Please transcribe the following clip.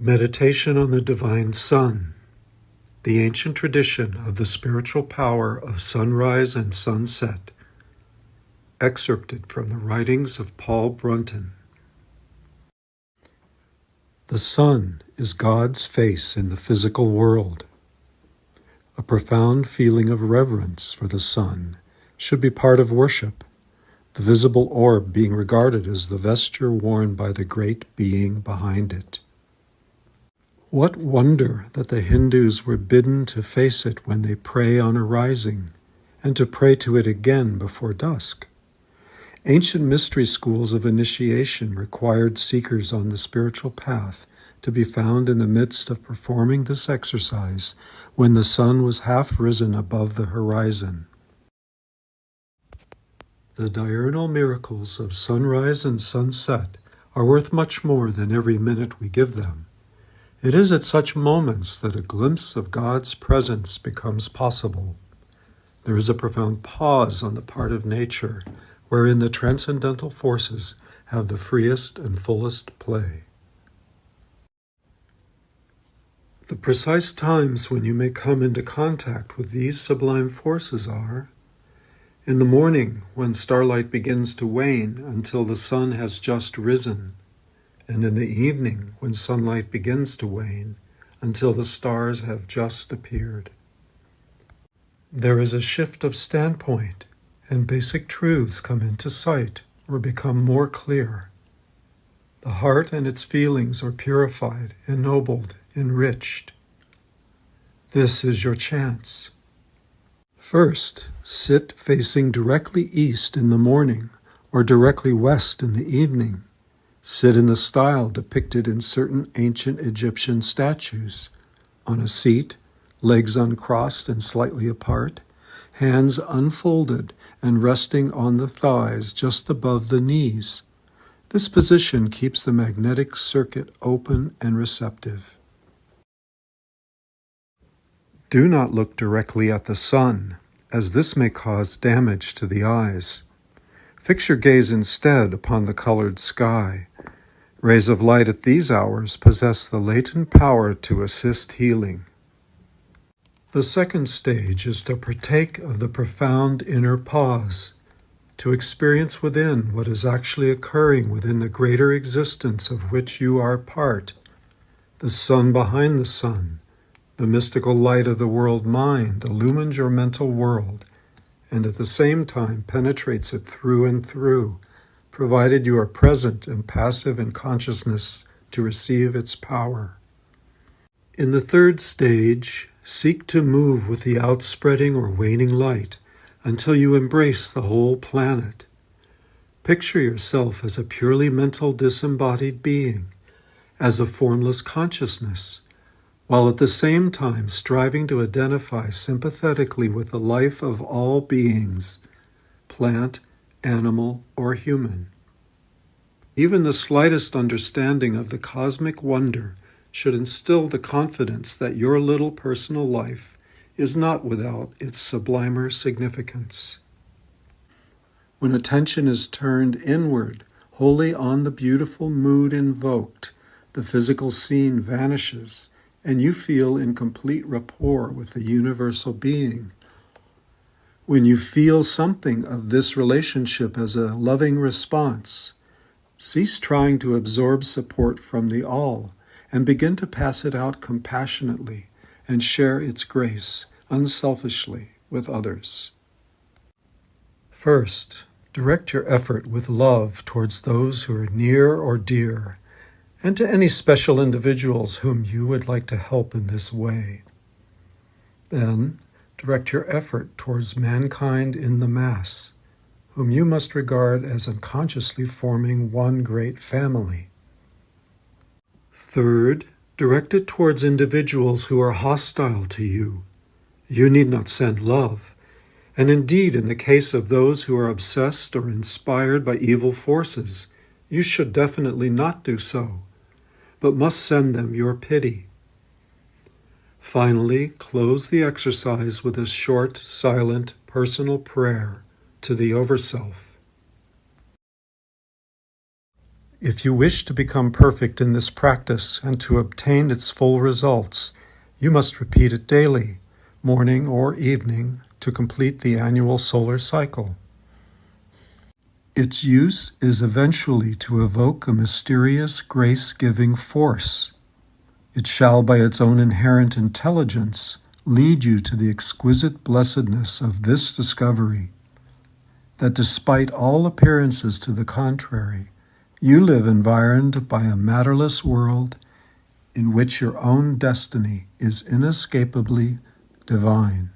Meditation on the Divine Sun, the ancient tradition of the spiritual power of sunrise and sunset, excerpted from the writings of Paul Brunton. The sun is God's face in the physical world. A profound feeling of reverence for the sun should be part of worship, the visible orb being regarded as the vesture worn by the great being behind it. What wonder that the Hindus were bidden to face it when they pray on arising, and to pray to it again before dusk. Ancient mystery schools of initiation required seekers on the spiritual path to be found in the midst of performing this exercise when the sun was half risen above the horizon. The diurnal miracles of sunrise and sunset are worth much more than every minute we give them. It is at such moments that a glimpse of God's presence becomes possible. There is a profound pause on the part of nature, wherein the transcendental forces have the freest and fullest play. The precise times when you may come into contact with these sublime forces are: in the morning, when starlight begins to wane until the sun has just risen, and in the evening, when sunlight begins to wane until the stars have just appeared. There is a shift of standpoint, and basic truths come into sight or become more clear. The heart and its feelings are purified, ennobled, enriched. This is your chance. First, sit facing directly east in the morning or directly west in the evening. Sit in the style depicted in certain ancient Egyptian statues, on a seat, legs uncrossed and slightly apart, hands unfolded and resting on the thighs just above the knees. This position keeps the magnetic circuit open and receptive. Do not look directly at the sun, as this may cause damage to the eyes. Fix your gaze instead upon the colored sky. Rays of light at these hours possess the latent power to assist healing. The second stage is to partake of the profound inner pause, to experience within what is actually occurring within the greater existence of which you are part, the sun behind the sun. The mystical light of the world mind illumines your mental world, and at the same time penetrates it through and through, provided you are present and passive in consciousness to receive its power. In the third stage, seek to move with the outspreading or waning light until you embrace the whole planet. Picture yourself as a purely mental disembodied being, as a formless consciousness, while at the same time striving to identify sympathetically with the life of all beings, plant, animal, or human. Even the slightest understanding of the cosmic wonder should instill the confidence that your little personal life is not without its sublimer significance. When attention is turned inward, wholly on the beautiful mood invoked, the physical scene vanishes, and you feel in complete rapport with the universal being. When you feel something of this relationship as a loving response, cease trying to absorb support from the all and begin to pass it out compassionately and share its grace unselfishly with others. First, direct your effort with love towards those who are near or dear, and to any special individuals whom you would like to help in this way. Then, direct your effort towards mankind in the mass, whom you must regard as unconsciously forming one great family. Third, direct it towards individuals who are hostile to you. You need not send love, and indeed, in the case of those who are obsessed or inspired by evil forces, you should definitely not do so, but must send them your pity. Finally, close the exercise with a short, silent, personal prayer to the Overself. If you wish to become perfect in this practice and to obtain its full results, you must repeat it daily, morning or evening, to complete the annual solar cycle. Its use is eventually to evoke a mysterious grace-giving force. It shall, by its own inherent intelligence, lead you to the exquisite blessedness of this discovery, that despite all appearances to the contrary, you live environed by a matterless world in which your own destiny is inescapably divine.